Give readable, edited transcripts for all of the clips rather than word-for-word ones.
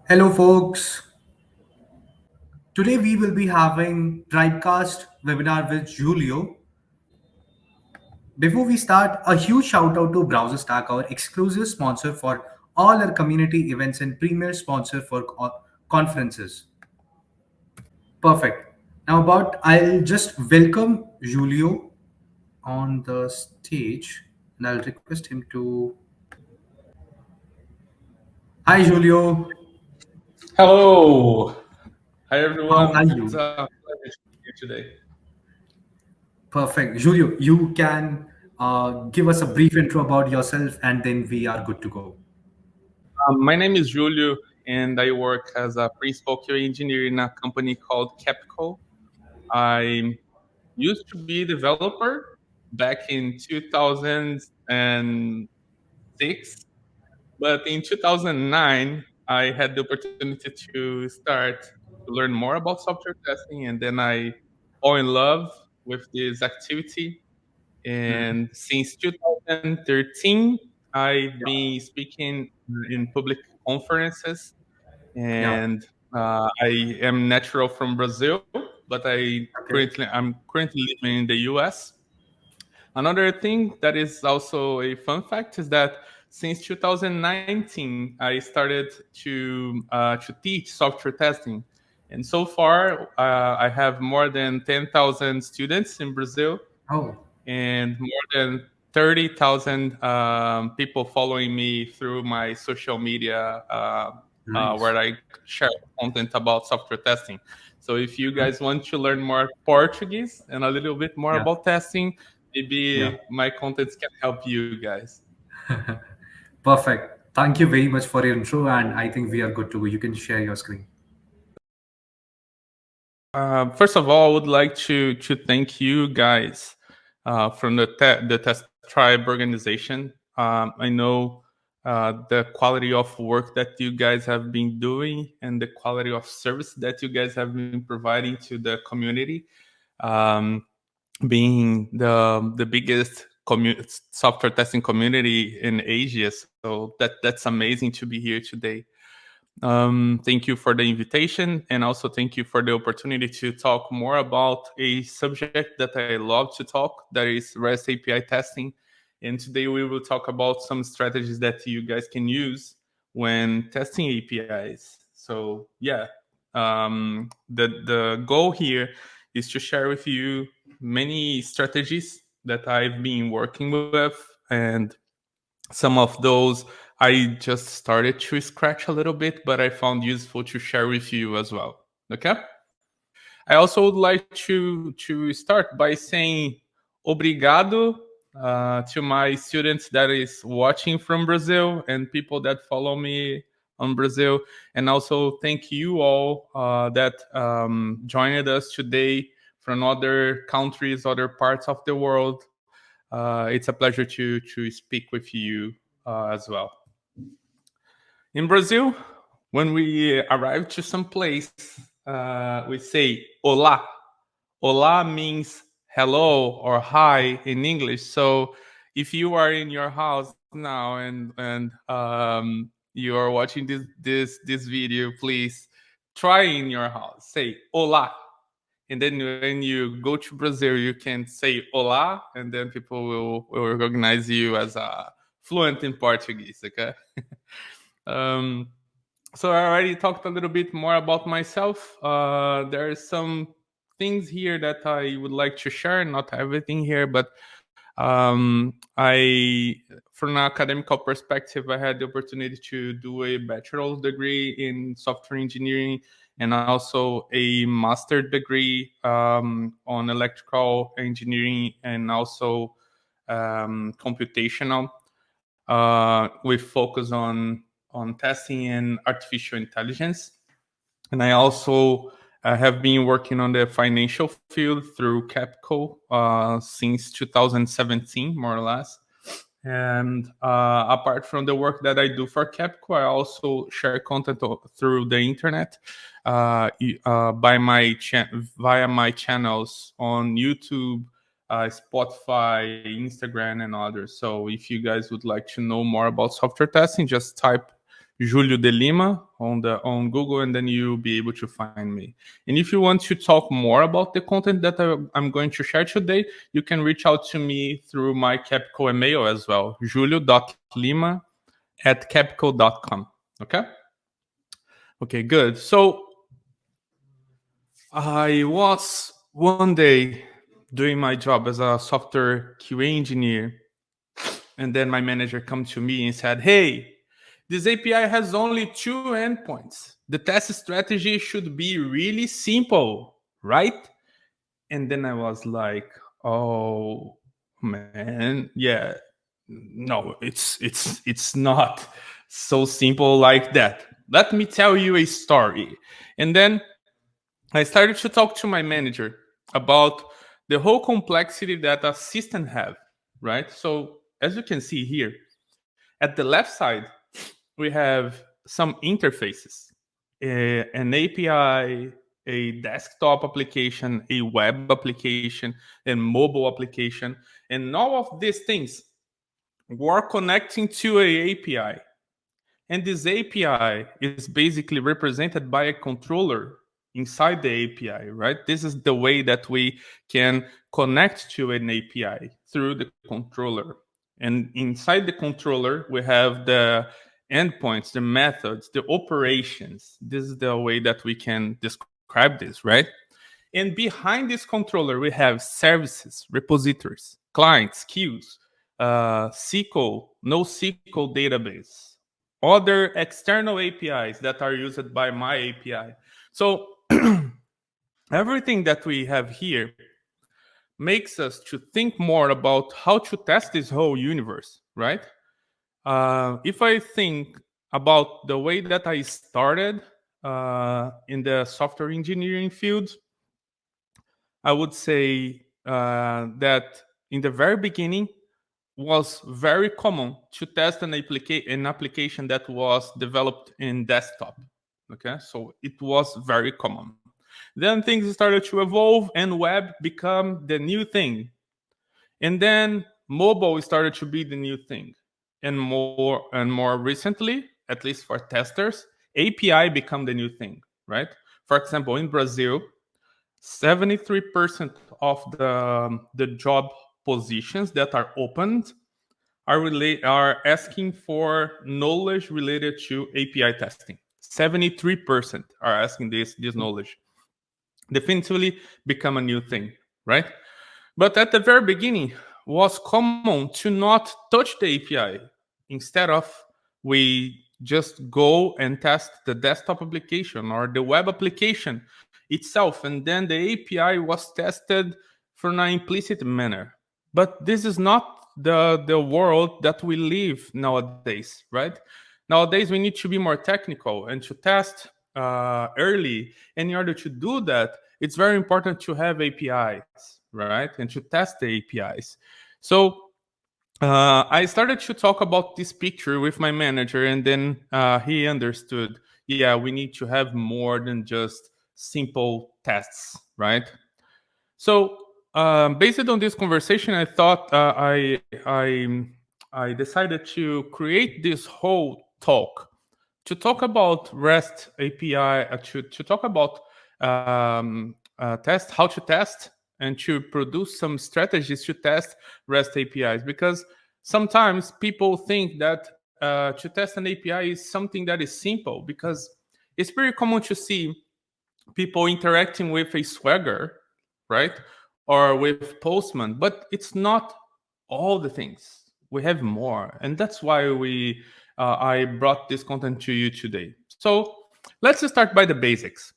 Hello, folks. Today we will be having Tribecast webinar with Julio. Before we start, a huge shout out to Browser Stack, our exclusive sponsor for all our community events and premier sponsor for conferences. Perfect. Now, about I'll just welcome Julio on the stage, and I'll request him to. Hi, Julio. Hello. Hi, How everyone. are It's you? a pleasure to be here today. Perfect. Julio, you can give us a brief intro about yourself and then we are good to go. My name is Júlio, and I work as a principal QA engineer in a company called Capco. I used to be a developer back in 2006, but in 2009, I had the opportunity to start to learn more about software testing, and then I fall in love with this activity. Mhm. And since 2013, I've Yeah. been speaking in public conferences, Yeah. and I am natural from Brazil, but Okay. I'm currently living in the US. Another thing that is also a fun fact is that since 2019, I started to teach software testing, and so far I have more than 10,000 students in Brazil Oh, and more than 30,000 people following me through my social media nice. where I share content about software testing. So if you Mhm. guys want to learn more Portuguese and a little bit more Yeah. about testing, Yeah. maybe my contents can help you guys. Perfect. Thank you very much for your intro, and I think we are good to go. You can share your screen. First of all, I would like to thank you guys from the Test Tribe organization. I know the quality of work that you guys have been doing and the quality of service that you guys have been providing to the community. Um, Being the biggest software testing community in Asia, so that's amazing to be here today. Thank you for the invitation, and also thank you for the opportunity to talk more about a subject that I love to talk, that is REST API testing. And today we will talk about some strategies that you guys can use when testing APIs. So yeah, the goal here is to share with you many strategies that I've been working with, and some of those I just started to scratch a little bit, but I found useful to share with you as well. Okay? I also would like to start by saying obrigado to my students that is watching from Brazil and people that follow me on Brazil, and also thank you all that joined us today from other countries, other parts of the world. It's a pleasure to speak with you as well. In Brazil, when we arrive to some place, we say "Olá." Olá means hello or hi in English. So if you are in your house now and you are watching this video, please try in your house. Say "Olá," and then when you go to Brazil, you can say "Olá," and then people will recognize you as a fluent in Portuguese. Okay. um, so I already talked a little bit more about myself. There are some things here that I would like to share. Not everything here, but from an academical perspective, I had the opportunity to do a bachelor's degree in software engineering and also a master degree on electrical engineering and also computational with focus on testing and artificial intelligence. And I also have been working on the financial field through Capco since 2017, more or less. And apart from the work that I do for Capco, I also share content through the internet via my channels on YouTube, Spotify, Instagram, and others. So if you guys would like to know more about software testing, just type Júlio de Lima on Google, and then you'll be able to find me. And if you want to talk more about the content that I'm going to share today, you can reach out to me through my Capco email as well, julio.lima@capco.com. Okay? Okay, good. So I was one day doing my job as a software QA engineer, and then my manager come to me and said, "Hey, this API has only 2 endpoints. The test strategy should be really simple, right?" And then I was like, "Oh man, yeah, no, it's not so simple like that. Let me tell you a story." And then I started to talk to my manager about the whole complexity that a system have, right? So as you can see here, at the left side, we have some interfaces, an API, a desktop application, a web application, and mobile application, and all of these things were connecting to a API. And this API is basically represented by a controller inside the API, right? This is the way that we can connect to an API through the controller. And inside the controller, we have the endpoints, the methods, the operations. This is the way that we can describe this, right? And behind this controller, we have services, repositories, clients, queues, SQL, NoSQL database, other external APIs that are used by my API. So everything that we have here makes us to think more about how to test this whole universe, right? If I think about the way that I started in the software engineering field, I would say that in the very beginning was very common to test an application that was developed in desktop. Okay, so it was very common. Then things started to evolve and web become the new thing. And then mobile started to be the new thing. And more recently, at least for testers, API become the new thing, right? For example, in Brazil, 73% of the job positions that are opened are asking for knowledge related to API testing. 73% are asking this knowledge. Definitively become a new thing, right? But at the very beginning, was common to not touch the API. Instead of we just go and test the desktop application or the web application itself, and then the API was tested from an implicit manner. But this is not the world that we live nowadays, right? Nowadays, we need to be more technical and to test early. And in order to do that, it's very important to have APIs, right? And to test the APIs. So I started to talk about this picture with my manager, and then he understood, yeah, we need to have more than just simple tests, right? So based on this conversation, I thought I decided to create this whole talk to talk about REST API, to talk about how to test, and to produce some strategies to test REST APIs. Because sometimes people think that to test an API is something that is simple, because it's very common to see people interacting with a Swagger, right? Or with Postman, but it's not all the things. We have more. And that's why I brought this content to you today. So let's start by the basics.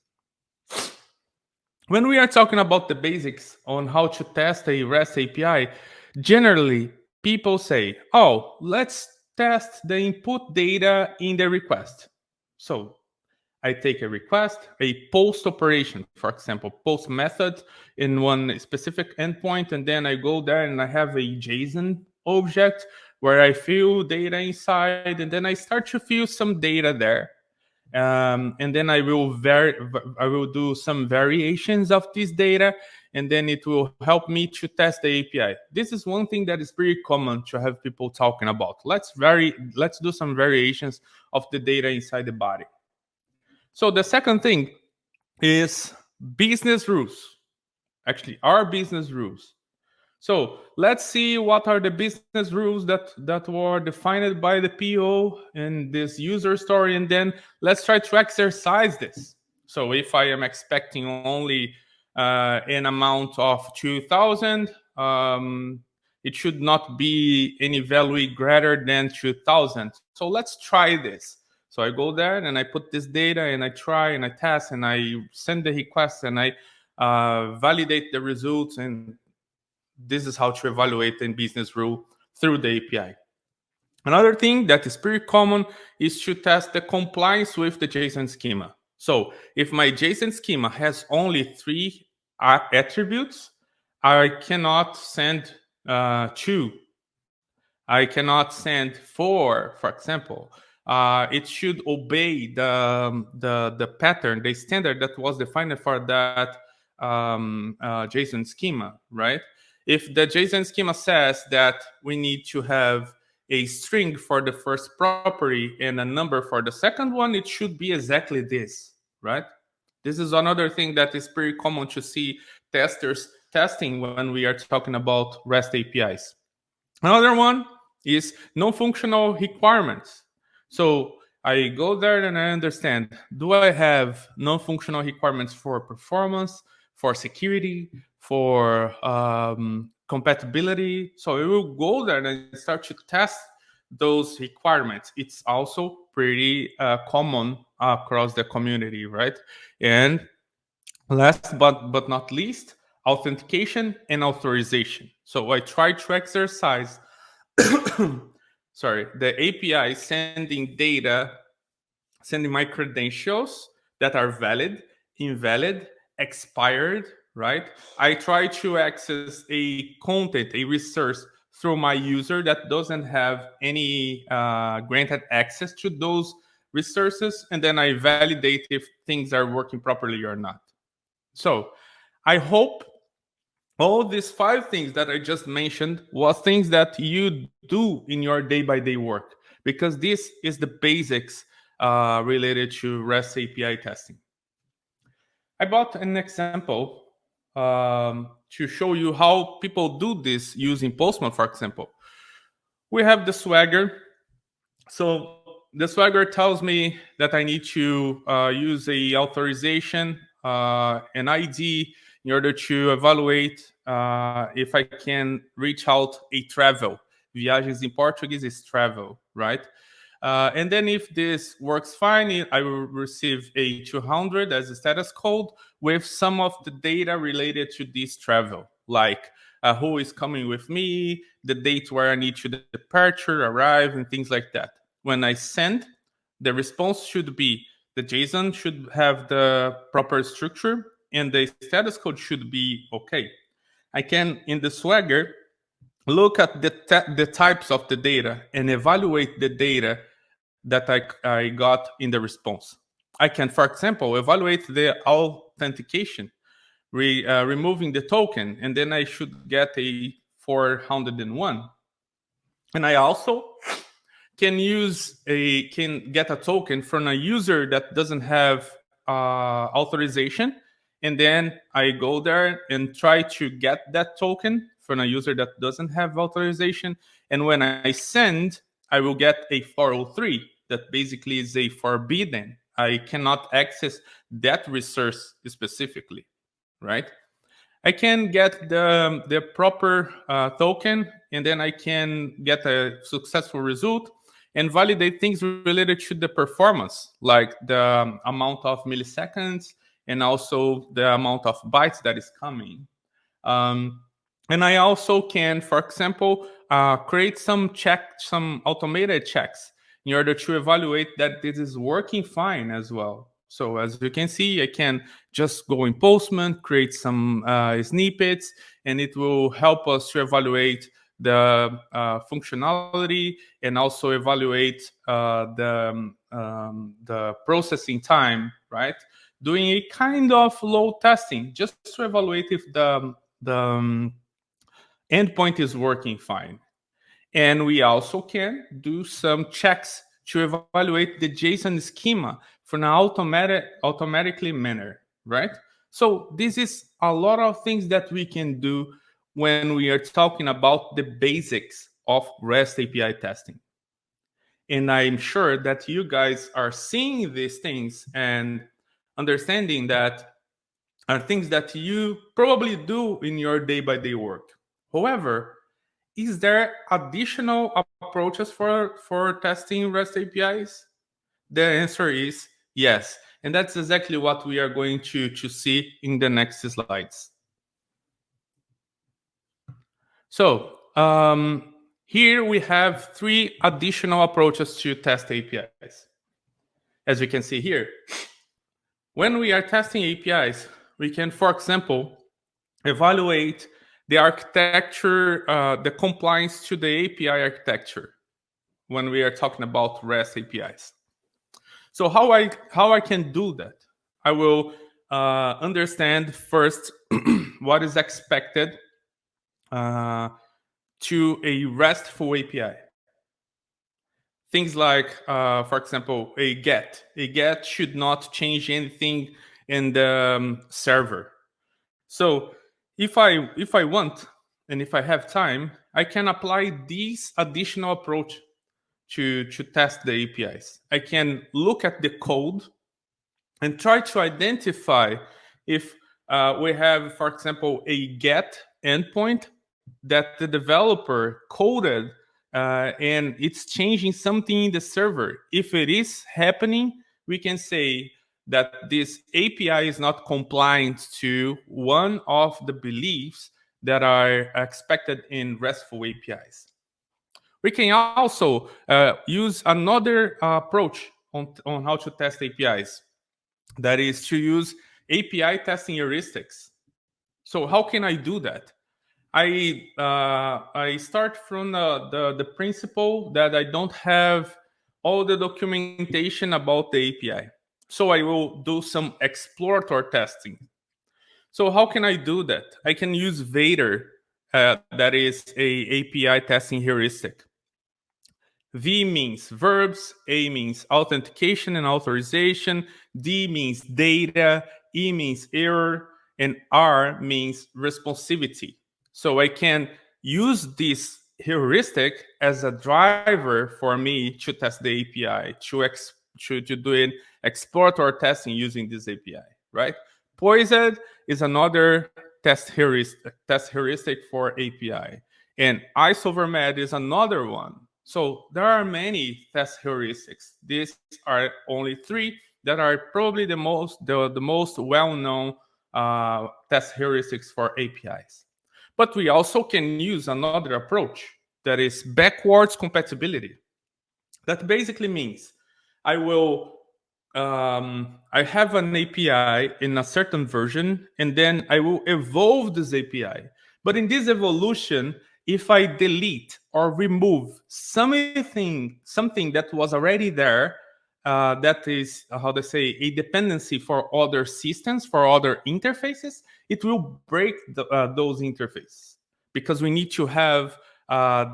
When we are talking about the basics on how to test a REST API, generally people say, oh, let's test the input data in the request. So I take a request, a post operation, for example, post method in one specific endpoint, and then I go there and I have a JSON object where I fill data inside, and then I start to fill some data there. And then I will do some variations of this data, and then it will help me to test the API. This is one thing that is pretty common to have people talking about. Let's do some variations of the data inside the body. So the second thing is business rules. Actually, our business rules. So let's see what are the business rules that were defined by the PO in this user story, and then let's try to exercise this. So if I am expecting only an amount of 2,000, it should not be any value greater than 2,000. So let's try this. So I go there and I put this data and I try and I test and I send the request and I validate the results, and this is how to evaluate a business rule through the API. Another thing that is pretty common is to test the compliance with the JSON schema. So if my JSON schema has only 3 attributes, I cannot send 2. I cannot send 4, for example. It should obey the pattern, the standard that was defined for that JSON schema, right? If the JSON schema says that we need to have a string for the first property and a number for the second one, it should be exactly this, right? This is another thing that is pretty common to see testers testing when we are talking about REST APIs. Another one is non-functional requirements. So I go there and I understand, do I have non-functional requirements for performance, for security, for compatibility? So I will go there and start to test those requirements. It's also pretty common across the community, right? And last but not least, authentication and authorization. So I try to exercise the API sending data, sending my credentials that are valid, invalid, expired, right? I try to access a content, a resource through my user that doesn't have any granted access to those resources, and then I validate if things are working properly or not. So I hope all these 5 things that I just mentioned was things that you do in your day-by-day work, because this is the basics related to REST API testing. I brought an example to show you how people do this using Postman, for example. We have the Swagger. So the Swagger tells me that I need to use a authorization, an ID, in order to evaluate if I can reach out a travel. Viagens in Portuguese is travel, right? And then if this works fine, I will receive a 200 as a status code with some of the data related to this travel, like who is coming with me, the date where I need to departure, arrive, and things like that. When I send, the response should be, the JSON should have the proper structure, and the status code should be okay. I can, in the Swagger, look at the types of the data and evaluate the data that I got in the response. I can, for example, evaluate the authentication, removing the token, and then I should get a 401. And I also can get a token from a user that doesn't have authorization, and then I go there and try to get that token from a user that doesn't have authorization. And when I send, I will get a 403 that basically is a forbidden. I cannot access that resource specifically, right? I can get the proper token, and then I can get a successful result and validate things related to the performance, like the amount of milliseconds and also the amount of bytes that is coming. And I also can, for example, create some automated checks in order to evaluate that this is working fine as well. So as you can see, I can just go in Postman, create some snippets, and it will help us to evaluate the functionality and also evaluate the processing time, right? doing a kind of load testing just to evaluate if the endpoint is working fine. And we also can do some checks to evaluate the JSON schema for an automatically manner, right? So this is a lot of things that we can do when we are talking about the basics of REST API testing. And I'm sure that you guys are seeing these things and understanding that are things that you probably do in your day-by-day work. However, is there additional approaches for testing REST APIs? The answer is yes. And that's exactly what we are going to see in the next slides. So here we have 3 additional approaches to test APIs. As we can see here, when we are testing APIs, we can, for example, evaluate the architecture, the compliance to the API architecture when we are talking about REST APIs. So how I can do that? I will understand first what is expected to a RESTful API. Things like, for example, a GET. A GET should not change anything in the server. So if I want and if I have time, I can apply this additional approach to test the APIs. I can look at the code and try to identify if we have, for example, a GET endpoint that the developer coded and it's changing something in the server. If it is happening, we can say that this API is not compliant to one of the beliefs that are expected in RESTful APIs. We can also use another approach on how to test APIs. That is to use API testing heuristics. So how can I do that? I start from the principle that I don't have all the documentation about the API. So I will do some exploratory testing. So how can I do that? I can use Vader, that is a API testing heuristic. V means verbs, A means authentication and authorization, D means data, E means error, and R means responsivity. So I can use this heuristic as a driver for me to test the API, to do an exploratory testing using this API, right? Poised is another test heuristic for API. And isovermed is another one. So there are many test heuristics. These are only 3 that are probably the most well-known test heuristics for APIs. But we also can use another approach that is backwards compatibility. That basically means I have an API in a certain version, and then I will evolve this API. But in this evolution, if I delete or remove something that was already there, that is, how to say, a dependency for other systems, for other interfaces, it will break those interfaces. Because we need to have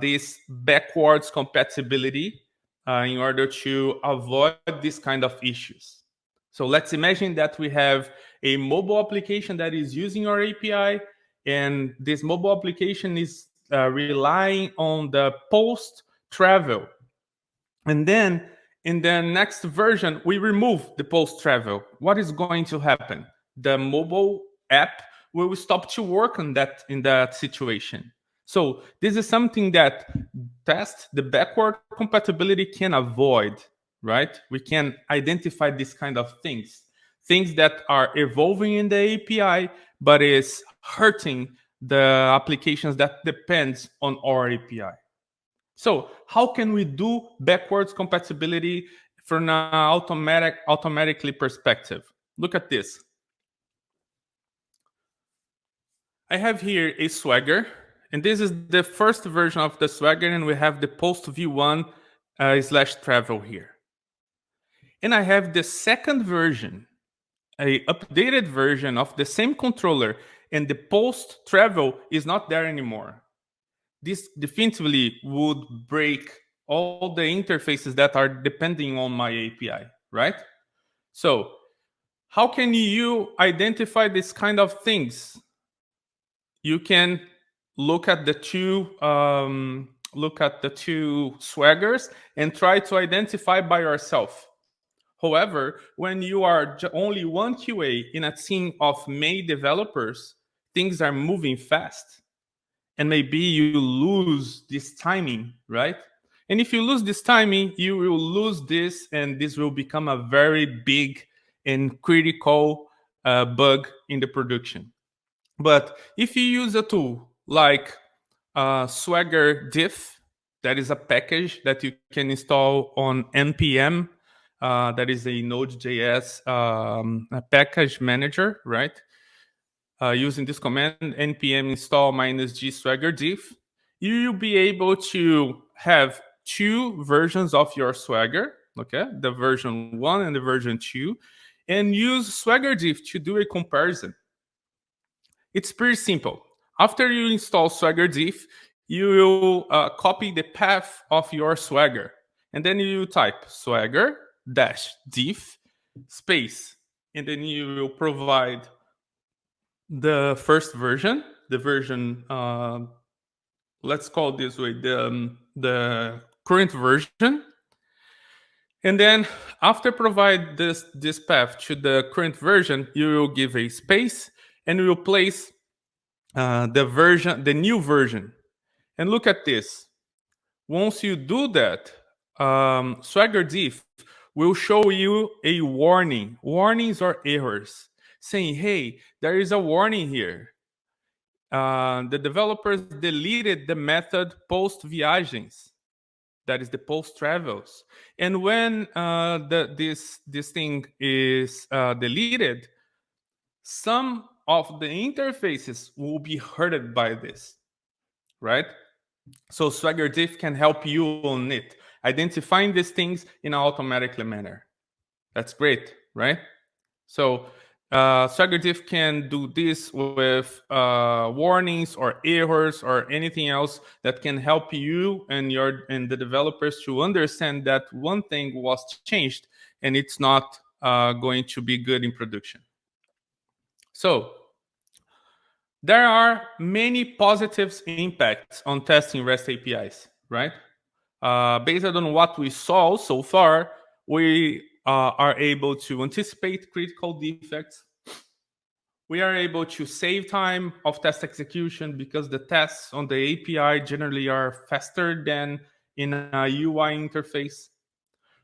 this backwards compatibility in order to avoid this kind of issues. So let's imagine that we have a mobile application that is using our API, and this mobile application is relying on the post travel. And then in the next version, we remove the post travel. What is going to happen? The mobile app will stop to work on that in that situation. So this is something that the backward compatibility can avoid, right? We can identify these kind of things that are evolving in the API, but is hurting the applications that depends on our API. So how can we do backwards compatibility from an automatically perspective? Look at this. I have here a Swagger, and this is the first version of the Swagger, and we have the post v1 /travel here. And I have the second version, a updated version of the same controller and the post travel is not there anymore, this definitively would break all the interfaces that are depending on my API, right? So how can you identify this kind of things? You can look at the two swaggers and try to identify by yourself. However, when you are only one QA in a team of many developers, things are moving fast, and maybe you lose this timing, right? And if you lose this timing, you will lose this, and this will become a very big and critical bug in the production. But if you use a tool like Swagger Diff, that is a package that you can install on npm. That is a Node.js a package manager, right? Using this command npm install -g swagger diff, you will be able to have two versions of your Swagger, okay, the version 1 and the version 2, and use Swagger diff to do a comparison. It's pretty simple. After you install Swagger diff, you will copy the path of your Swagger, and then you type Swagger dash diff space, and then you will provide the first version, the version, let's call it this way, the current version. And then after provide this path to the current version, you will give a space and you will place the new version. And look at this. Once you do that, Swagger Diff will show you a warning, warnings or errors, saying, hey, there is a warning here. The developers deleted the method post viagens, that is the post travels. And when this thing is deleted, some of the interfaces will be hurted by this, right? So Swagger Diff can help you on it, identifying these things in an automatic manner. That's great, right? So Swagger Diff can do this with warnings or errors or anything else that can help you and the developers to understand that one thing was changed and it's not going to be good in production. So there are many positive impacts on testing REST APIs, right? Based on what we saw so far, we are able to anticipate critical defects. We are able to save time of test execution because the tests on the API generally are faster than in a UI interface.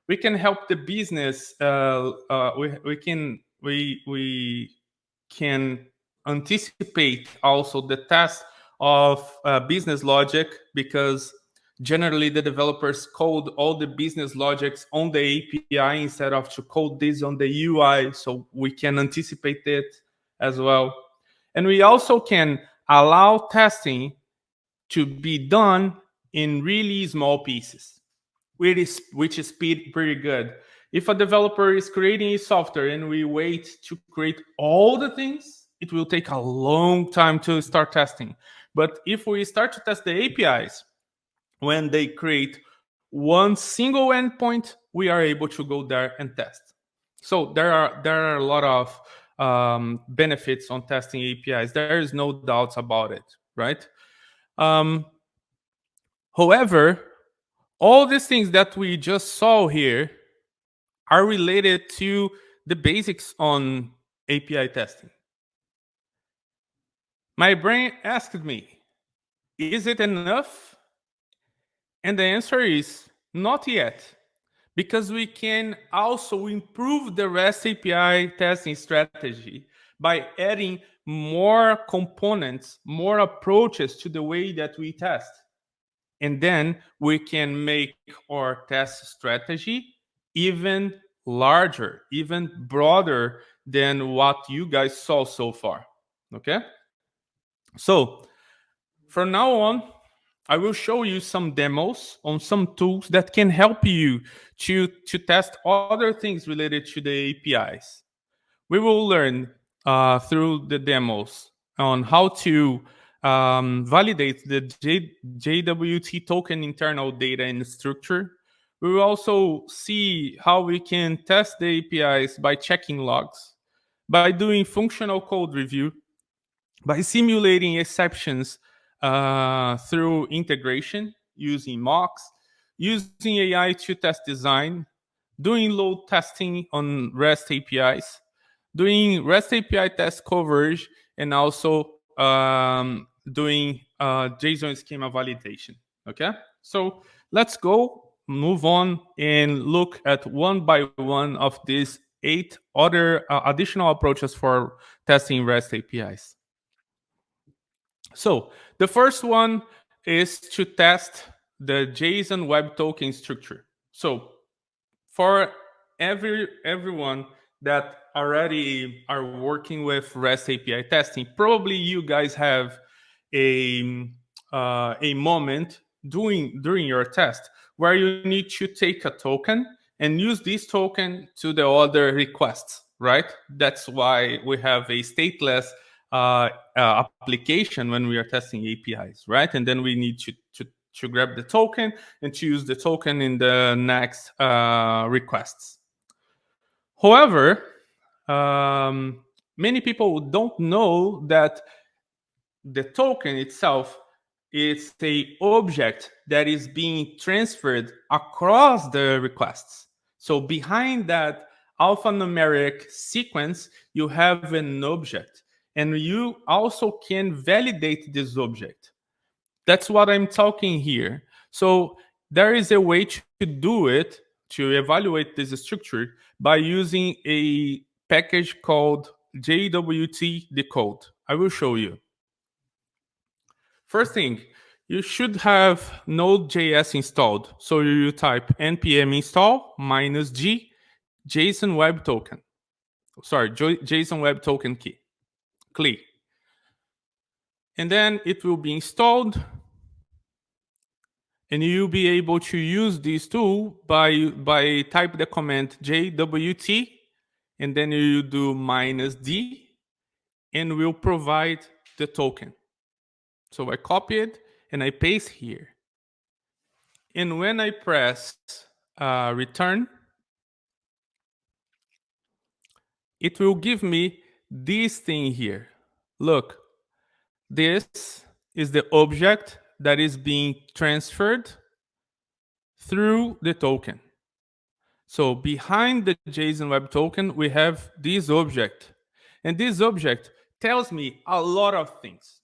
We can help the business. We can anticipate also the test of business logic, because generally the developers code all the business logics on the API instead of to code this on the UI, so we can anticipate it as well. And we also can allow testing to be done in really small pieces, which is pretty good. If a developer is creating a software and we wait to create all the things, it will take a long time to start testing. But if we start to test the APIs, when they create one single endpoint, we are able to go there and test. So there are a lot of benefits on testing APIs. There is no doubts about it, right? However, all these things that we just saw here are related to the basics on API testing. My brain asked me, is it enough? And the answer is not yet, because we can also improve the REST API testing strategy by adding more components, more approaches to the way that we test. And then we can make our test strategy even larger, even broader than what you guys saw so far. Okay? So from now on, I will show you some demos on some tools that can help you to test other things related to the APIs. we will learn through the demos on how to validate the JWT token internal data and structure. We will also see how we can test the APIs by checking logs, by doing functional code review, by simulating exceptions through integration using mocks, using AI to test design, doing load testing on REST APIs, doing REST API test coverage, and also doing JSON schema validation. Okay, so let's go move on and look at one by one of these 8 other additional approaches for testing REST APIs. So the first one is to test the JSON Web Token structure. So for everyone that already are working with REST API testing, probably you guys have a moment during your test where you need to take a token and use this token to the other requests, right? That's why we have a stateless application when we are testing APIs, right? And then we need to grab the token and to use the token in the next requests. However, many people don't know that the token itself is a object that is being transferred across the requests. So behind that alphanumeric sequence, you have an object, and you also can validate this object. That's what I'm talking here. So there is a way to do it, to evaluate this structure, by using a package called JWT Decode. I will show you. First thing, you should have Node.js installed. So you type npm install -g JSON Web Token. Sorry, JSON Web Token key. CLI. And then it will be installed. And you'll be able to use this tool by type the command JWT, and then you do -d, and will provide the token. So I copy it and I paste here. And when I press return, it will give me this thing here. Look, this is the object that is being transferred through the token. So behind the JSON Web Token, we have this object. And this object tells me a lot of things.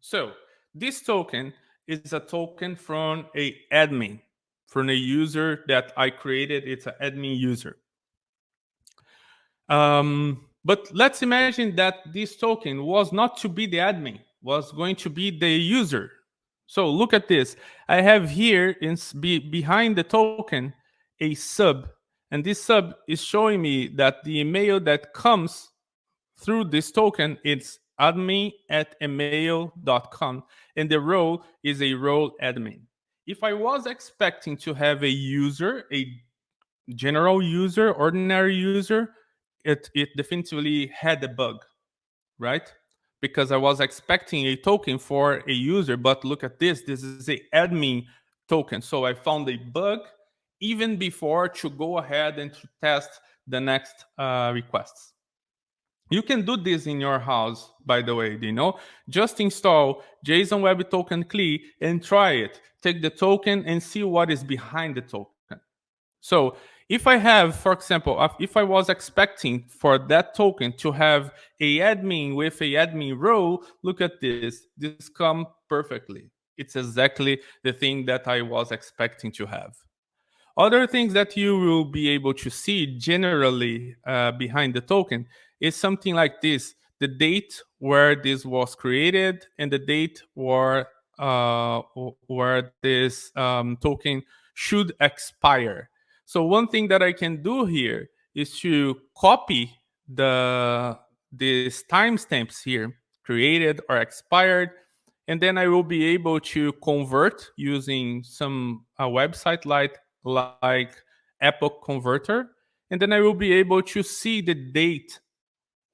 So this token is a token from a admin, from a user that I created. It's an admin user. But let's imagine that this token was not to be the admin, was going to be the user. So look at this. I have here behind the token a sub, and this sub is showing me that the email that comes through this token is admin@email.com, and the role is a role admin. If I was expecting to have a user, a general user, ordinary user, it definitively had a bug, right? Because I was expecting a token for a user, but look at this. This is a admin token. So I found a bug even before to go ahead and to test the next requests. You can do this in your house, by the way, Just install JSON Web Token CLI and try it. Take the token and see what is behind the token. So if I have, for example, if I was expecting for that token to have a admin with a admin role, look at this. This comes perfectly. It's exactly the thing that I was expecting to have. Other things that you will be able to see generally behind the token is something like this: the date where this was created and the date where this token should expire. So one thing that I can do here is to copy these timestamps here, created or expired, and then I will be able to convert using some website like Epoch Converter, and then I will be able to see the date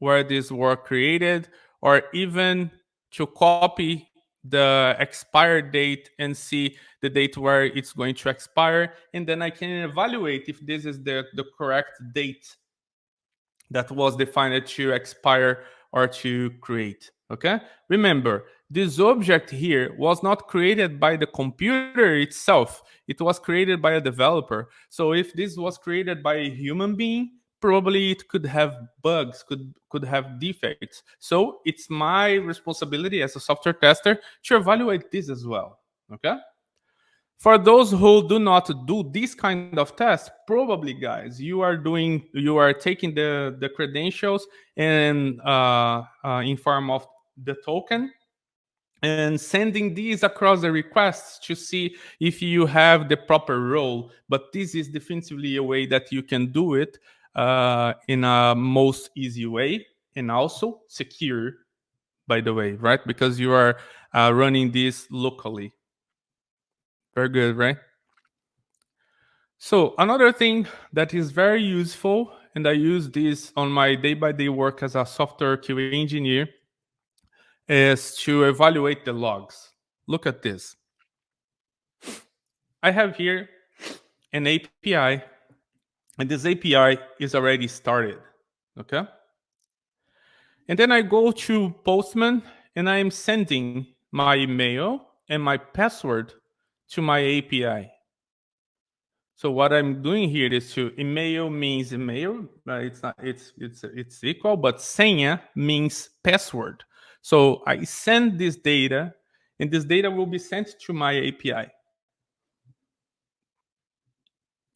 where these were created, or even to copy the expired date and see the date where it's going to expire, and then I can evaluate if this is the correct date that was defined to expire or to create. Okay? Remember, this object here was not created by the computer itself. It was created by a developer. So if this was created by a human being, probably it could have bugs, could have defects. So it's my responsibility as a software tester to evaluate this as well. Okay? For those who do not do this kind of test, probably guys, you are taking the credentials and in form of the token and sending these across the requests to see if you have the proper role. But this is definitively a way that you can do it in a most easy way, and also secure, by the way, right? Because you are running this locally. Very good, right? So another thing that is very useful, and I use this on my day-by-day work as a software QA engineer, is to evaluate the logs. Look at this. I have here an API, and this API is already started. Okay? And then I go to Postman, and I am sending my email and my password to my API. So what I'm doing here is to email means email. It's not. It's equal, but senha means password. So I send this data, and this data will be sent to my API.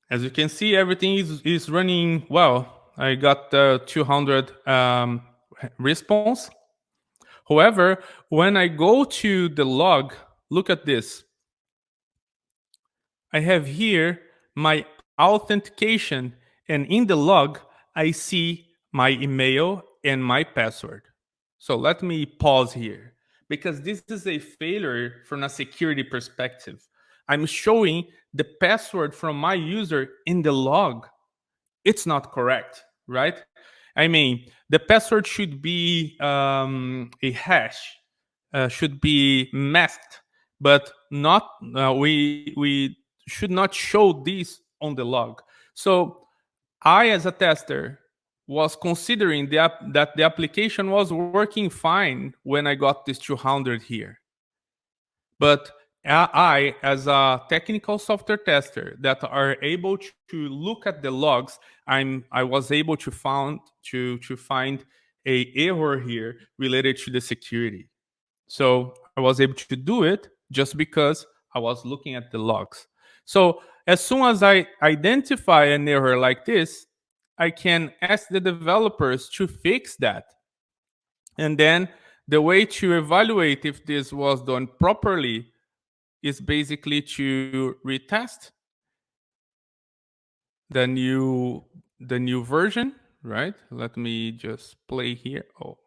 As you can see, everything is running well. I got 200 response. However, when I go to the log, look at this. I have here my authentication, and in the log, I see my email and my password. So let me pause here, because this is a failure from a security perspective. I'm showing the password from my user in the log. It's not correct, right? I mean, the password should be a hash, should be masked, but not. We should not show this on the log. So I, as a tester, was considering that the application was working fine when I got this 200 here. But I, as a technical software tester that are able to look at the logs, I was able to find a error here related to the security. So I was able to do it just because I was looking at the logs. So as soon as I identify an error like this, I can ask the developers to fix that. And then the way to evaluate if this was done properly is basically to retest the new version, right? Let me just play here. Oh,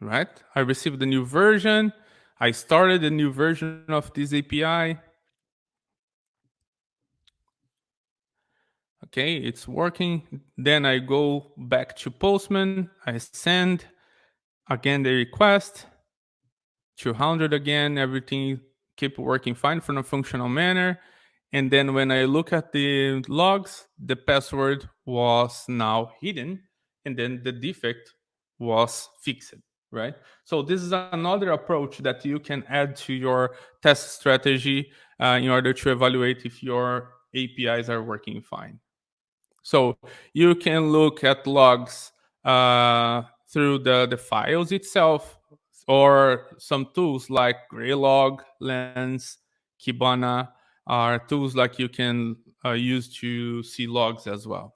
right. I received the new version. I started a new version of this API. Okay, it's working. Then I go back to Postman. I send again the request. 200 again. Everything keep working fine from a functional manner. And then when I look at the logs, the password was now hidden, and then the defect was fixed, right? So this is another approach that you can add to your test strategy in order to evaluate if your APIs are working fine. So you can look at logs through the files itself, or some tools like Graylog, Lens, Kibana are tools like you can use to see logs as well.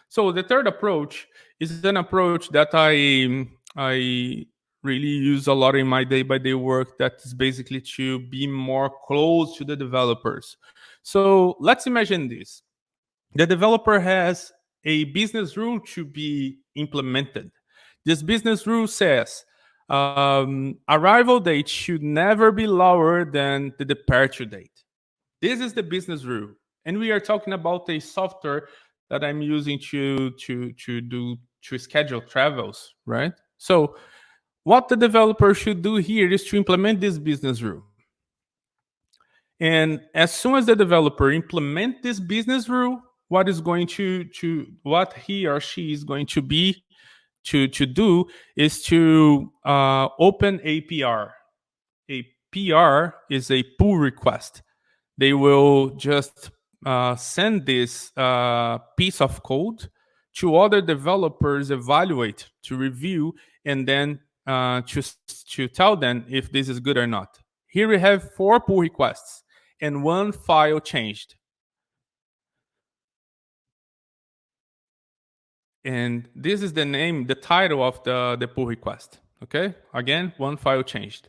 So the third approach is an approach that I really use a lot in my day-by-day work. That is basically to be more close to the developers. So let's imagine this: the developer has a business rule to be implemented. This business rule says arrival date should never be lower than the departure date. This is the business rule. And we are talking about a software that I'm using to schedule travels, right? So what the developer should do here is to implement this business rule. And as soon as the developer implement this business rule, what is going to what he or she is going to be to do is to open a PR. A PR is a pull request. They will just send this piece of code to other developers, evaluate, to review, and then to tell them if this is good or not. Here we have 4 pull requests and 1 file changed. And this is the name, the title of the pull request. Okay, again, 1 file changed.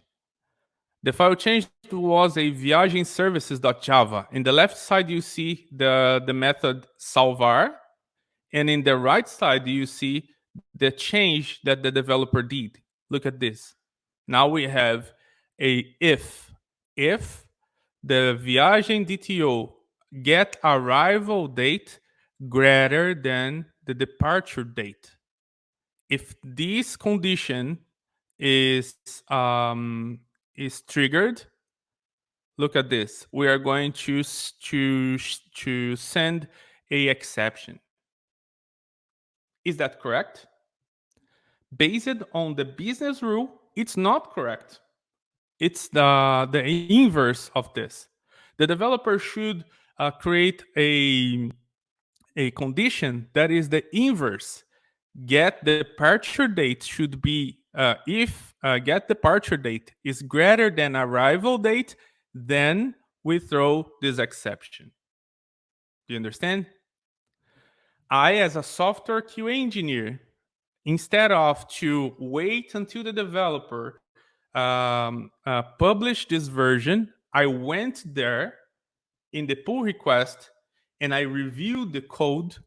The file changed was a viagem services.java. In the left side, you see the method salvar, and in the right side, you see the change that the developer did. Look at this. Now we have a if the viagem DTO get arrival date greater than the departure date. If this condition is triggered, look at this. We are going to send a exception. Is that correct? Based on the business rule, it's not correct. It's the inverse of this. The developer should create a condition that is the inverse. Get departure date should be if get departure date is greater than arrival date, then we throw this exception. Do you understand? I, as a software QA engineer, instead of to wait until the developer publish this version, I went there in the pull request and I reviewed the code.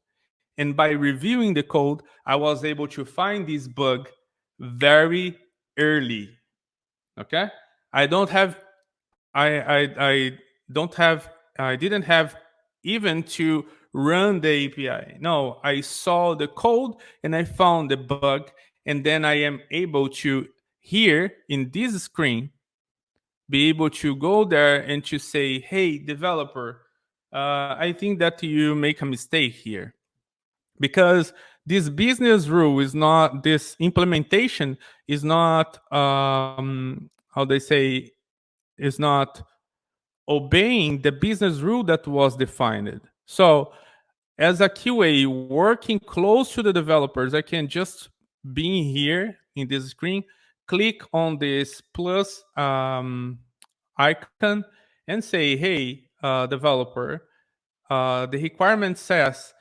And by reviewing the code, I was able to find this bug very early. Okay, I don't have, I don't have, I didn't have even to run the API. No, I saw the code and I found the bug, and then I am able to here in this screen be able to go there and to say, hey, developer, I think that you make a mistake here. Because this business rule is not, this implementation is not, how they say, is not obeying the business rule that was defined. So as a QA working close to the developers, I can just be here in this screen, click on this plus icon and say, hey, developer, the requirement says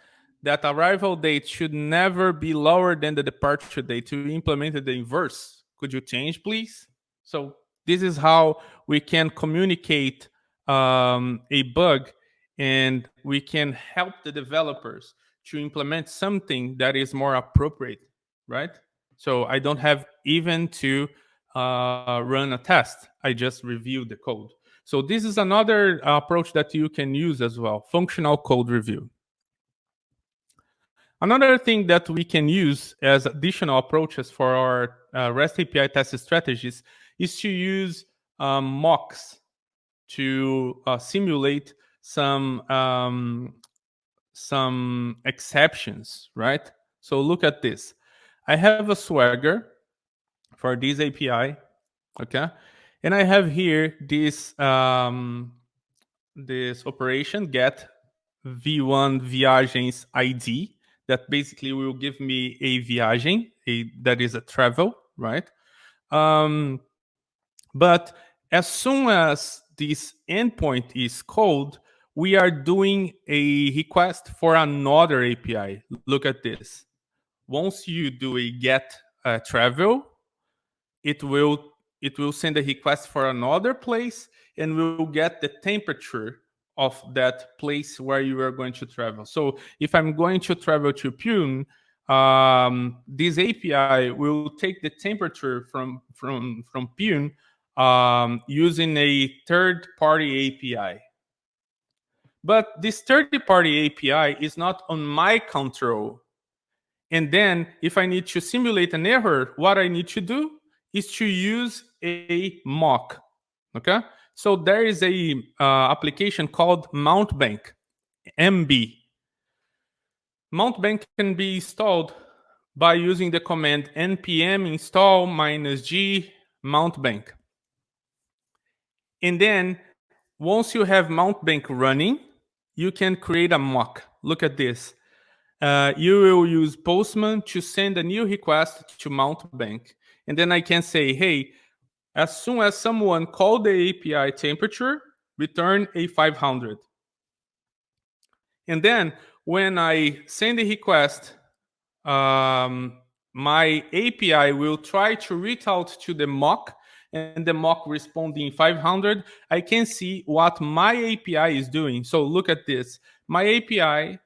that arrival date should never be lower than the departure date. To implement the inverse, could you change, please? So this is how we can communicate a bug, and we can help the developers to implement something that is more appropriate, right? So I don't have even to run a test. I just review the code. So this is another approach that you can use as well, functional code review. Another thing that we can use as additional approaches for our REST API test strategies is to use mocks to simulate some exceptions, right? So look at this. I have a Swagger for this API, okay? And I have here this this operation get v1 viagens ID that basically will give me a viagem, that is a travel, right? But as soon as this endpoint is called, we are doing a request for another API. Look at this. Once you do a get travel, it will send a request for another place and will get the temperature of that place where you are going to travel. So if I'm going to travel to Pune, this API will take the temperature from Pune using a third-party API. But this third-party API is not on my control. And then if I need to simulate an error, what I need to do is to use a mock. Okay? So there is a application called Mountbank, MB. Mountbank can be installed by using the command npm install -g mountbank. And then once you have Mountbank running, you can create a mock. Look at this. You will use Postman to send a new request to Mountbank. And then I can say, hey, as soon as someone called the API temperature, return a 500. And then when I send the request, my API will try to reach out to the mock, and the mock responding 500. I can see what my API is doing. So look at this. My API,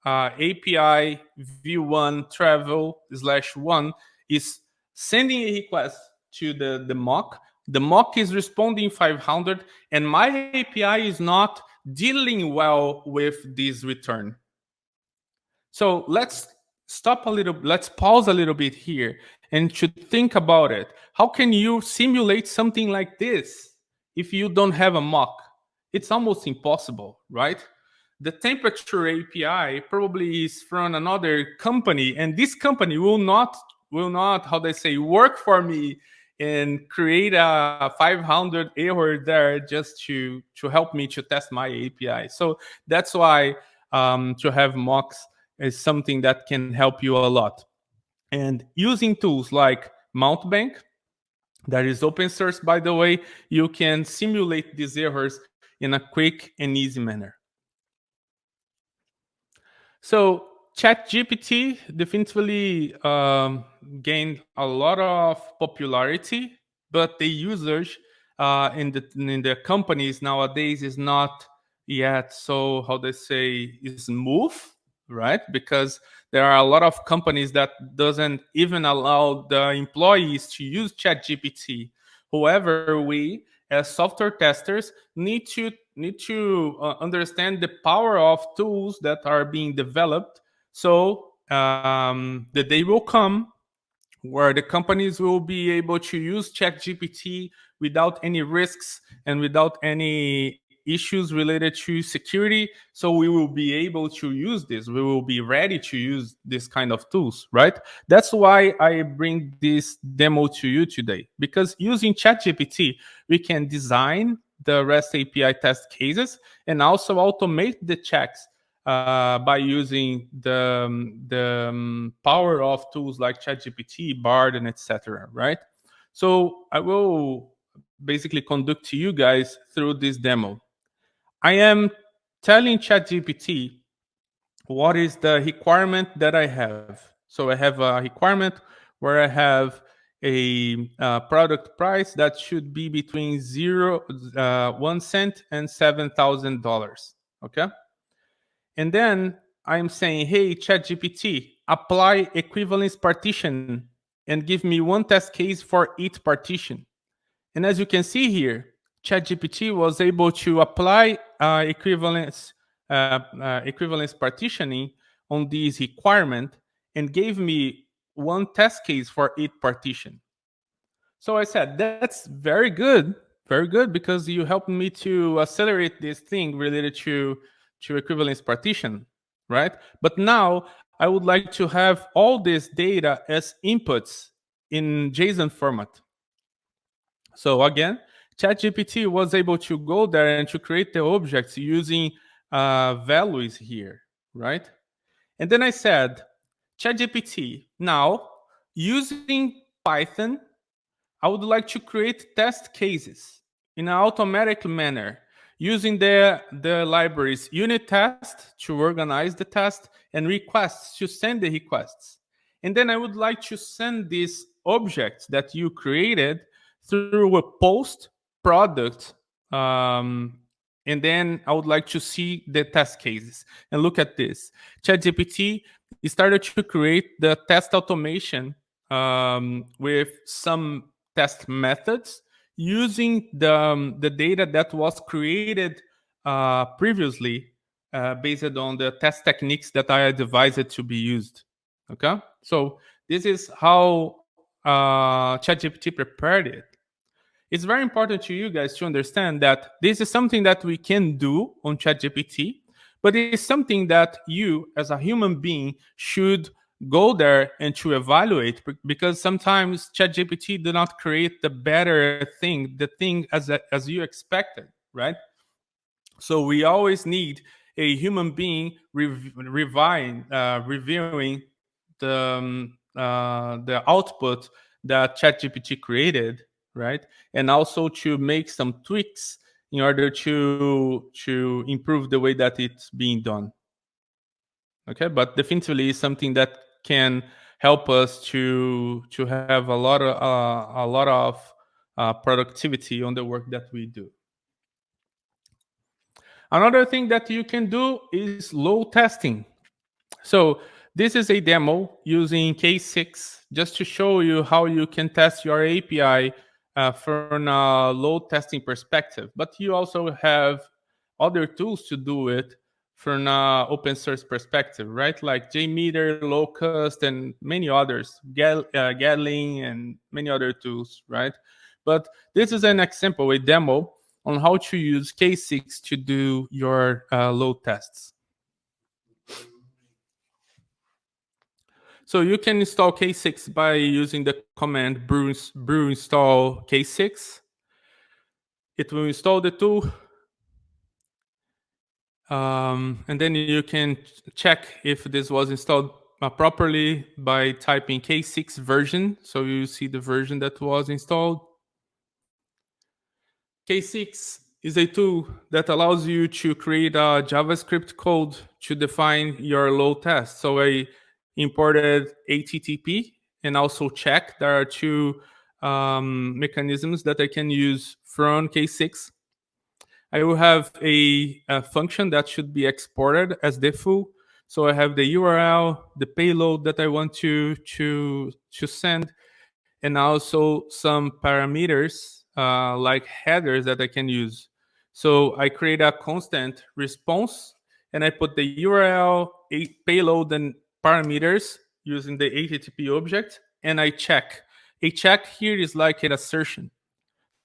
API v1 travel/1 is sending a request to the mock. The mock is responding 500, and my API is not dealing well with this return. So let's pause a little bit here and should think about it. How can you simulate something like this if you don't have a mock? It's almost impossible, right? The temperature API probably is from another company, and this company will not, how they say, work for me and create a 500 error there just to help me to test my API. So that's why to have mocks is something that can help you a lot. And using tools like Mountbank, that is open source, by the way, you can simulate these errors in a quick and easy manner. So ChatGPT definitively gained a lot of popularity, but the usage in the companies nowadays is not yet so, how they say, is smooth, right? Because there are a lot of companies that doesn't even allow the employees to use ChatGPT. However, we as software testers need to understand the power of tools that are being developed. So the day will come where the companies will be able to use ChatGPT without any risks and without any issues related to security. So we will be able to use this. We will be ready to use this kind of tools, right? That's why I bring this demo to you today, because using ChatGPT, we can design the REST API test cases and also automate the checks by using the power of tools like ChatGPT, Bard, and etc. Right? So I will basically conduct you guys through this demo. I am telling ChatGPT what is the requirement that I have. So I have a requirement where I have a product price that should be between 1 cent and $7,000. Okay. And then I'm saying, hey, ChatGPT, apply equivalence partition and give me one test case for each partition. And as you can see here, ChatGPT was able to apply equivalence partitioning on this requirement and gave me one test case for each partition. So I said, that's very good, because you helped me to accelerate this thing related to equivalence partition, right? But now I would like to have all this data as inputs in JSON format. So again, ChatGPT was able to go there and to create the objects using values here, right? And then I said, ChatGPT, now using Python, I would like to create test cases in an automatic manner using the libraries unit test to organize the test and requests to send the requests. And then I would like to send these objects that you created through a post product. And then I would like to see the test cases. And look at this. ChatGPT started to create the test automation with some test methods using the data that was created previously based on the test techniques that I advised to be used. Okay, so this is how ChatGPT prepared it. It's very important to you guys to understand that this is something that we can do on ChatGPT, but it's something that you, as a human being, should go there and to evaluate, because sometimes ChatGPT do not create the better thing, the thing as you expected, right? So we always need a human being reviewing the output that ChatGPT created, right? And also to make some tweaks in order to improve the way that it's being done. Okay, but definitely is something that can help us to have a lot of productivity on the work that we do. Another thing that you can do is load testing. So this is a demo using K6 just to show you how you can test your API from a load testing perspective. But you also have other tools to do it from an open source perspective, right? Like JMeter, Locust, and many others, Gatling, and many other tools, right? But this is an example, a demo on how to use K6 to do your load tests. So you can install K6 by using the command brew install K6. It will install the tool. And then you can check if this was installed properly by typing K6 version. So you see the version that was installed. K6 is a tool that allows you to create a JavaScript code to define your load test. So I imported HTTP and also check. There are two mechanisms that I can use from K6. I will have a function that should be exported as Diff. So I have the URL, the payload that I want to send, and also some parameters like headers that I can use. So I create a constant response, and I put the URL, a payload, and parameters using the HTTP object, and I check. A check here is like an assertion.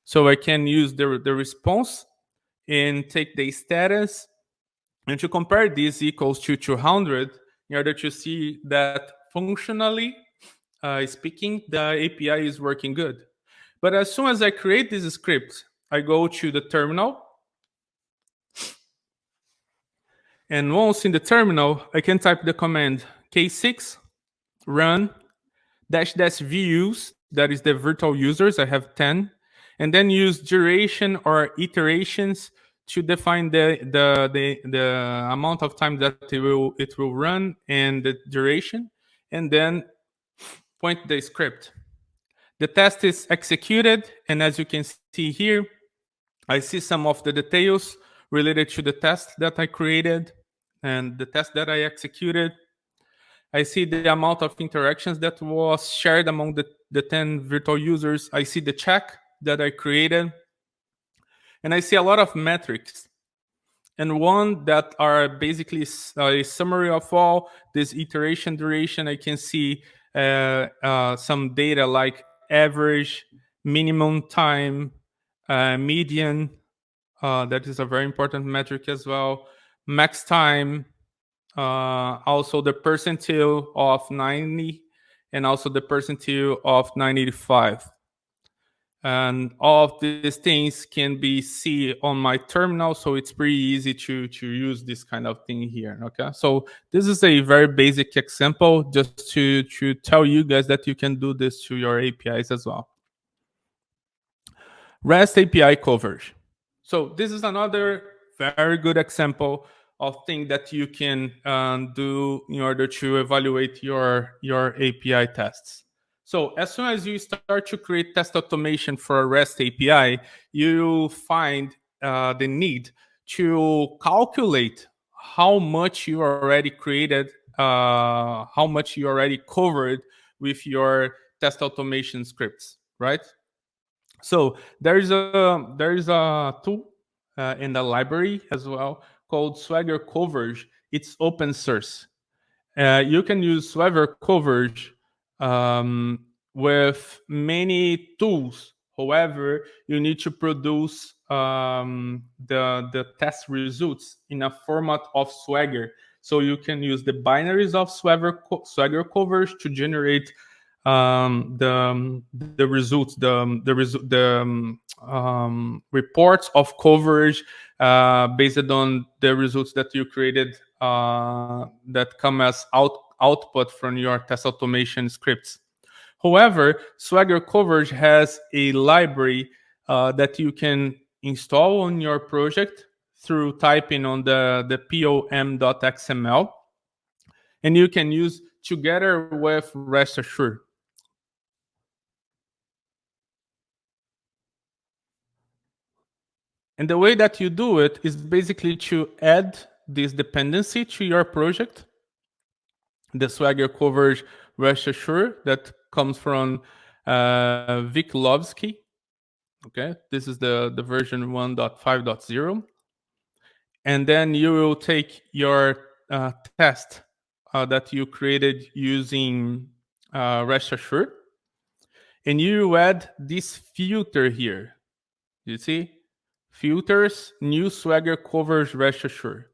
So I can use the response and take the status and to compare this equals to 200 in order to see that functionally speaking, the API is working good. But as soon as I create this script, I go to the terminal. And once in the terminal, I can type the command K6 run -- views, that is the virtual users, I have 10, and then use duration or iterations to define the amount of time that it will run and the duration, and then point the script. The test is executed, and as you can see here, I see some of the details related to the test that I created and the test that I executed. I see the amount of interactions that was shared among the 10 virtual users. I see the check that I created. And I see a lot of metrics. And one that are basically a summary of all this iteration duration. I can see some data like average, minimum time, median. That is a very important metric as well. Max time, also the percentile of 90, and also the percentile of 985. And all of these things can be seen on my terminal, so it's pretty easy to use this kind of thing here. Okay, so this is a very basic example just to tell you guys that you can do this to your APIs as well. REST API coverage. So this is another very good example of thing that you can do in order to evaluate your API tests. So as soon as you start to create test automation for a REST API, you find the need to calculate how much you already created, how much you already covered with your test automation scripts, right? So there is a tool in the library as well called Swagger Coverage. It's open source. You can use Swagger Coverage with many tools. However, you need to produce the test results in a format of Swagger. So you can use the binaries of Swagger Coverage to generate the results, the reports of coverage based on the results that you created that come as output from your test automation scripts. However, Swagger Coverage has a library that you can install on your project through typing on the pom.xml, and you can use together with Rest Assured. And the way that you do it is basically to add this dependency to your project, the Swagger Coverage Rest Assured that comes from Vic Lovsky. Okay, this is the version 1.5.0. And then you will take your test that you created using Rest Assured, and you add this filter here. You see? Filters, new Swagger Coverage Rest Assured.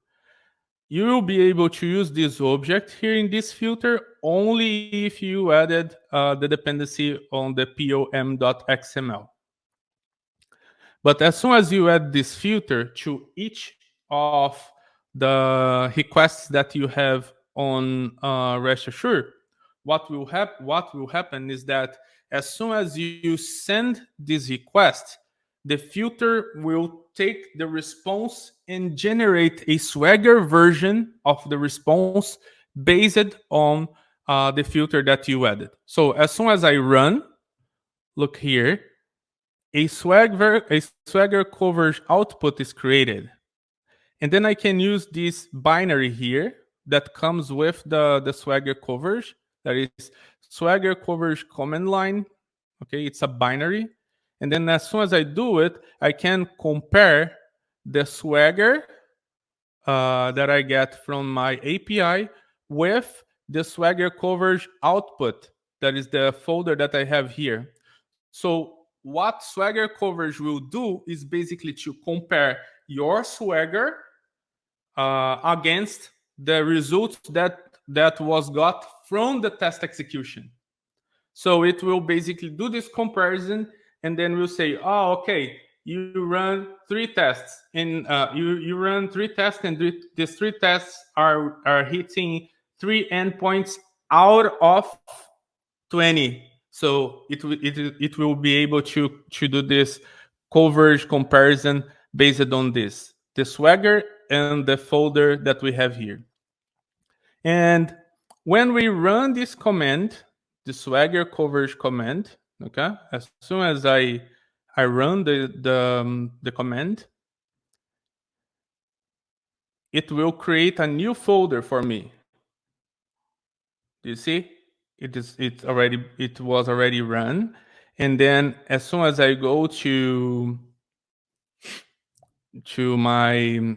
You will be able to use this object here in this filter only if you added the dependency on the pom.xml. But as soon as you add this filter to each of the requests that you have on Rest Assured, what will happen is that as soon as you send this request, the filter will take the response and generate a Swagger version of the response based on the filter that you added. So as soon as I run, look here, a Swagger Coverage output is created. And then I can use this binary here that comes with the Swagger Coverage. That is Swagger Coverage command line. Okay, it's a binary. And then as soon as I do it, I can compare the Swagger that I get from my API with the Swagger Coverage output. That is the folder that I have here. So what Swagger Coverage will do is basically to compare your Swagger against the results that was got from the test execution. So it will basically do this comparison, and then we'll say, oh, okay, you run 3 tests, and you run 3 tests, and these 3 tests are hitting 3 endpoints out of 20. So it will be able to do this coverage comparison based on this, the Swagger and the folder that we have here. And when we run this command, the Swagger Coverage command, okay, as soon as I run the command, it will create a new folder for me. Do you see? It was already run, and then as soon as I go to my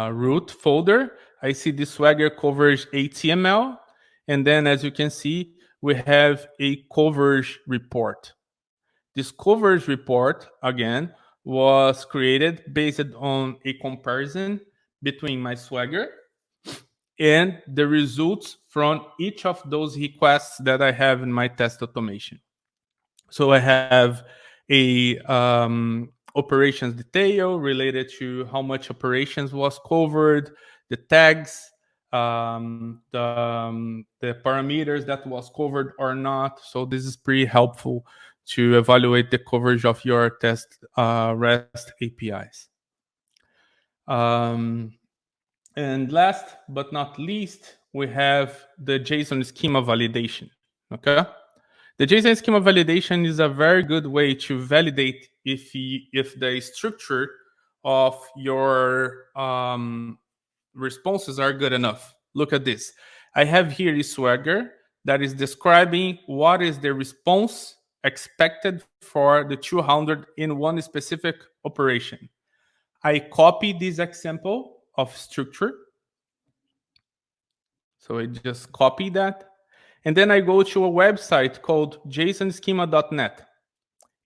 root folder, I see the Swagger Coverage HTML, and then as you can see, we have a coverage report. This coverage report, again, was created based on a comparison between my Swagger and the results from each of those requests that I have in my test automation. So I have a operations detail related to how much operations was covered, the tags, the parameters that was covered or not. So this is pretty helpful to evaluate the coverage of your test REST APIs. And last but not least, we have the JSON schema validation. Okay, the JSON schema validation is a very good way to validate if the structure of your responses are good enough. Look at this. I have here a Swagger that is describing what is the response expected for the 200 in one specific operation. I copy this example of structure. So I just copy that. And then I go to a website called jasonschema.net.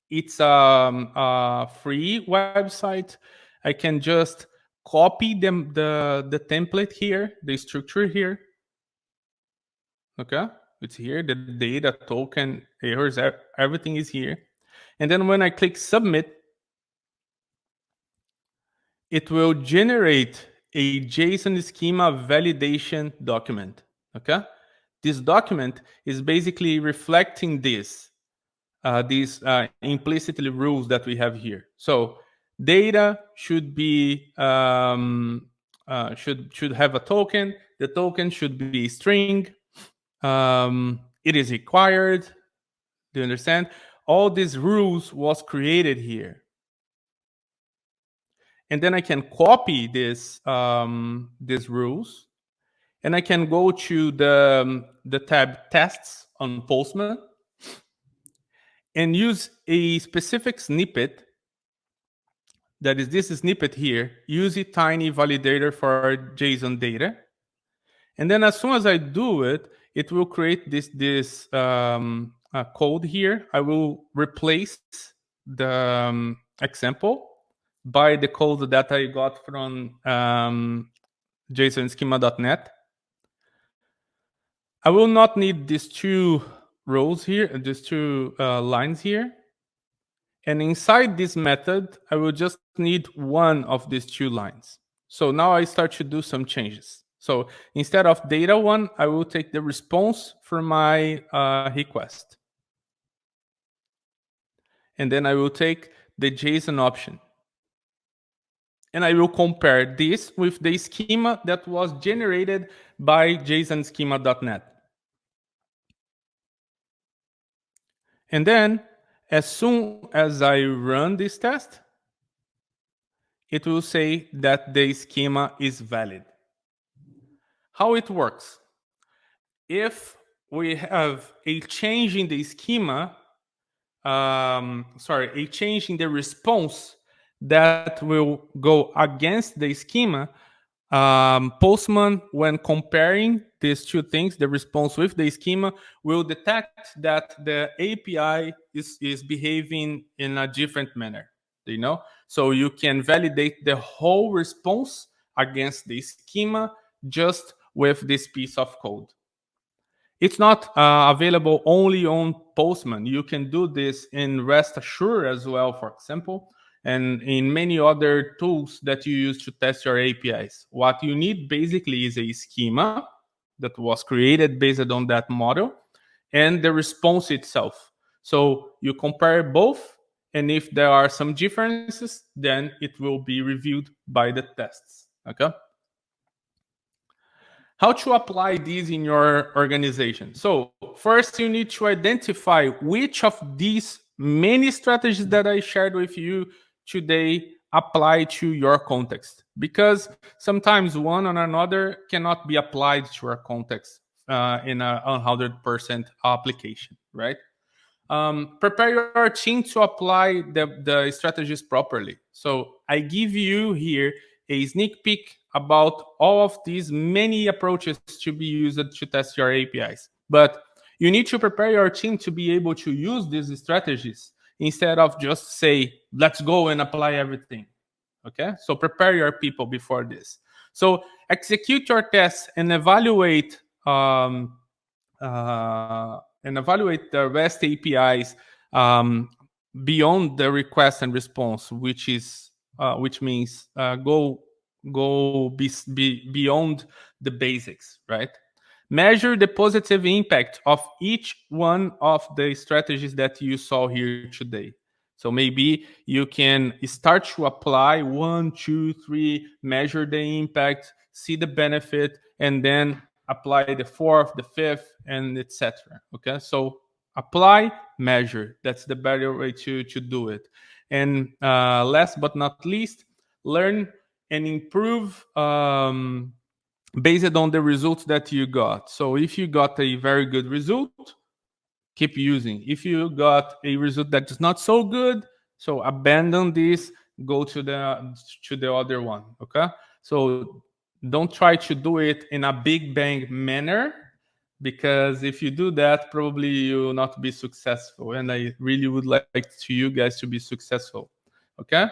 It's a free website. I can just copy the template here, the structure here. Okay, it's here. The data, token, errors, everything is here. And then when I click submit, it will generate a JSON schema validation document. Okay, this document is basically reflecting these implicitly rules that we have here. So data should be should have a token. The token should be string. It is required. Do you understand? All these rules was created here. And then I can copy these rules, and I can go to the tab tests on Postman and use a specific snippet. That is this snippet here. Use a tiny validator for JSON data. And then as soon as I do it, it will create this code here. I will replace the example by the code that I got from JSONschema.net. I will not need these two rows here, these two lines here. And inside this method, I will just need one of these two lines. So now I start to do some changes. So instead of data one, I will take the response from my request. And then I will take the JSON option. And I will compare this with the schema that was generated by JSONschema.net. And then, as soon as I run this test, it will say that the schema is valid. How it works? If we have a change in the schema, a change in the response that will go against the schema, Postman, when comparing these two things, the response with the schema, will detect that the API is behaving in a different manner. You know, so you can validate the whole response against the schema just with this piece of code. It's not available only on Postman. You can do this in REST Assure as well, for example, and in many other tools that you use to test your APIs. What you need basically is a schema that was created based on that model and the response itself. So you compare both, and if there are some differences, then it will be reviewed by the tests. Okay? How to apply these in your organization? So first, you need to identify which of these many strategies that I shared with you today apply to your context, because sometimes one or another cannot be applied to our context in a 100% application, right? Prepare your team to apply the strategies properly. So I give you here a sneak peek about all of these many approaches to be used to test your APIs. But you need to prepare your team to be able to use these strategies instead of just say, let's go and apply everything. Okay? So prepare your people before this. So execute your tests and evaluate the REST APIs beyond the request and response, which means go beyond the basics, right? Measure the positive impact of each one of the strategies that you saw here today. So maybe you can start to apply 1, 2, 3, measure the impact, see the benefit, and then apply the fourth, the fifth, and etc. Okay, so apply, measure. That's the better way to do it. And last but not least, learn and improve based on the results that you got. So if you got a very good result, keep using. If you got a result that is not so good, so abandon this, go to the other one. Okay, So don't try to do it in a big bang manner, because if you do that, probably you will not be successful. And I really would like to you guys to be successful. Okay?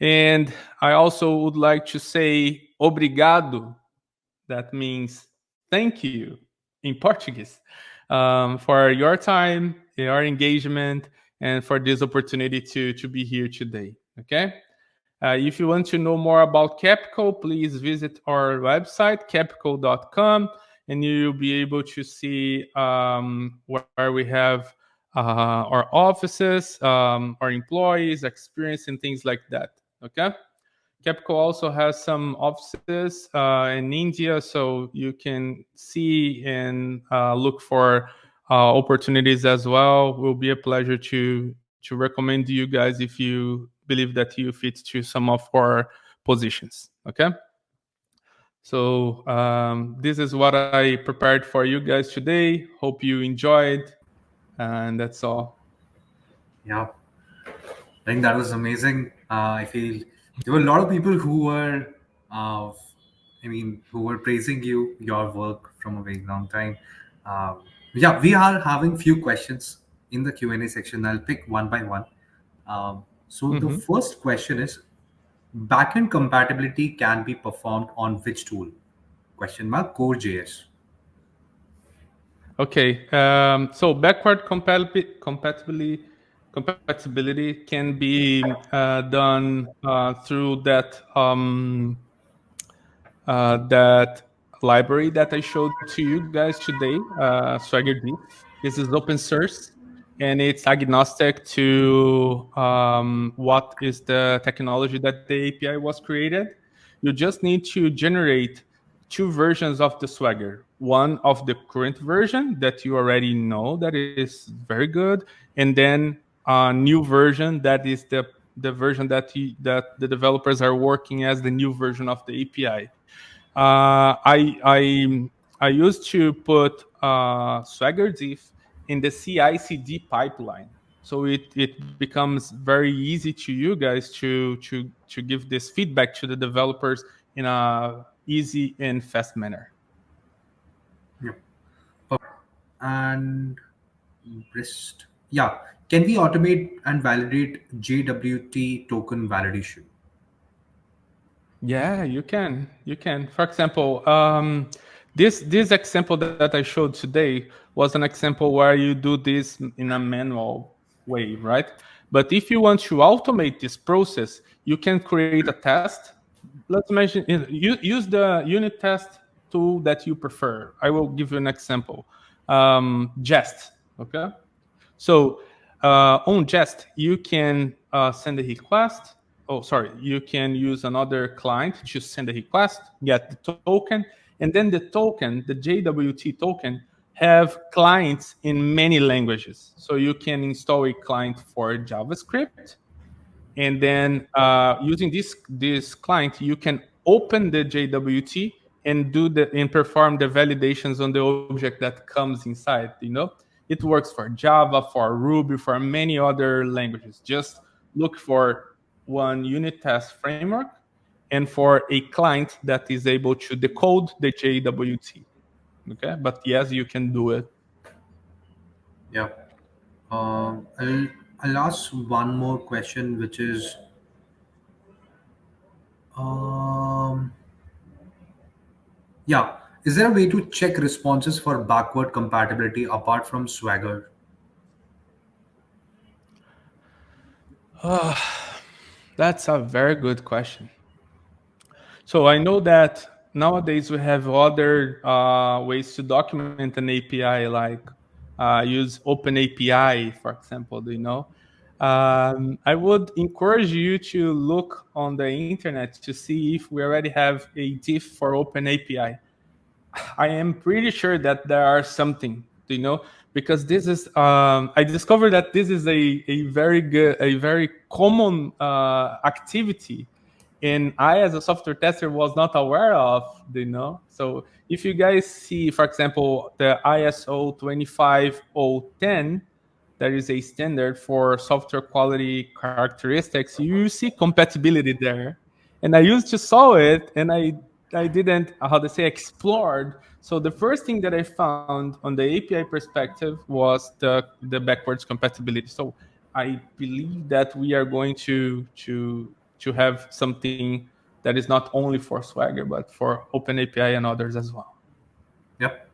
And I also would like to say obrigado. That means thank you in Portuguese, for your time, your engagement, and for this opportunity to be here today. Okay? If you want to know more about Capco, please visit our website, capco.com, and you'll be able to see where we have our offices, our employees, experience, and things like that. Okay? Capco also has some offices in India, so you can see and look for opportunities as well. It will be a pleasure to recommend you guys if you believe that you fit to some of our positions. Okay. So this is what I prepared for you guys today. Hope you enjoyed, and that's all. Yeah, I think that was amazing. I feel there were a lot of people who were, who were praising your work from a very long time. Yeah, we are having few questions in the Q&A section. I'll pick one by one. So the Mhm. first question is, backend compatibility can be performed on which tool? Question mark Core.js. Okay, so backward compatibility can be done through that library that I showed to you guys today, Swagger Diff. This is open source, and it's agnostic to what is the technology that the API was created. You just need to generate two versions of the Swagger. One of the current version that you already know that is very good, and then a new version that is the version that the developers are working as the new version of the API. I used to put Swagger Diff in the CI/CD pipeline, so it becomes very easy to you guys to give this feedback to the developers in a easy and fast manner. Yeah. And rest. Yeah. Can we automate and validate JWT token validation? Yeah, you can. You can. For example, this example that I showed today was an example where you do this in a manual way, right? But if you want to automate this process, you can create a test. Let's mention use the unit test tool that you prefer. I will give you an example. Jest. Okay. So on Jest, you can send a request. Oh, sorry. You can use another client to send a request, get the token, and then the token, the JWT token, have clients in many languages. So you can install a client for JavaScript, and then using this client, you can open the JWT and perform the validations on the object that comes inside. It works for Java, for Ruby, for many other languages. Just look for one unit test framework and for a client that is able to decode the JWT. Okay, but yes, you can do it. Yeah. I'll ask one more question, which is, um, yeah, is there a way to check responses for backward compatibility apart from Swagger? That's a very good question. So I know that nowadays we have other ways to document an API, like use Open API, for example. I would encourage you to look on the internet to see if we already have a diff for Open API. I am pretty sure that there are something, because this is I discovered that this is a very common activity, and I, as a software tester, was not aware of. So if you guys see, for example, the ISO 25010, that is a standard for software quality characteristics, you see compatibility there. and I used to saw it, and I didn't, how to say, explored. So the first thing that I found on the API perspective was the backwards compatibility. So I believe that we are going to have something that is not only for Swagger but for OpenAPI and others as well. Yep.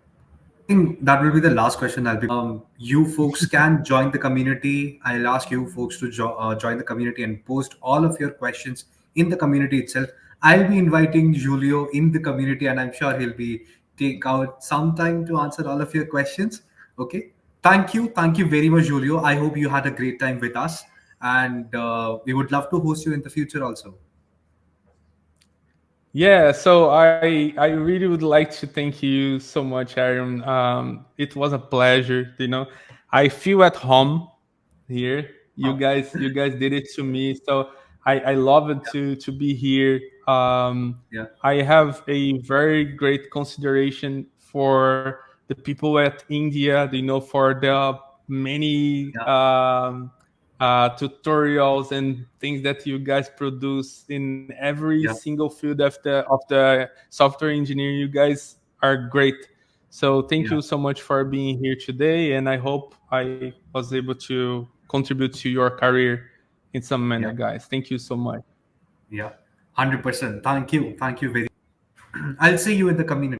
I think that will be the last question I'll be. You folks can join the community. I'll ask you folks to join the community and post all of your questions in the community itself. I'll be inviting Julio in the community, and I'm sure he'll be take out some time to answer all of your questions. Okay. Thank you very much, Julio. I hope you had a great time with us, and we would love to host you in the future also. Yeah, so I really would like to thank you so much, Aaron. It was a pleasure. I feel at home here. Oh, You guys did it to me, so I love it to be here. yeah, I have a very great consideration for the people at India. For the many yeah, tutorials and things that you guys produce in every yeah, single field of the software engineering. You guys are great. So thank yeah, you so much for being here today, and I hope I was able to contribute to your career in some manner, yeah, guys. Thank you so much. yeah. 100%. Thank you. Thank you very. I'll see you in the community.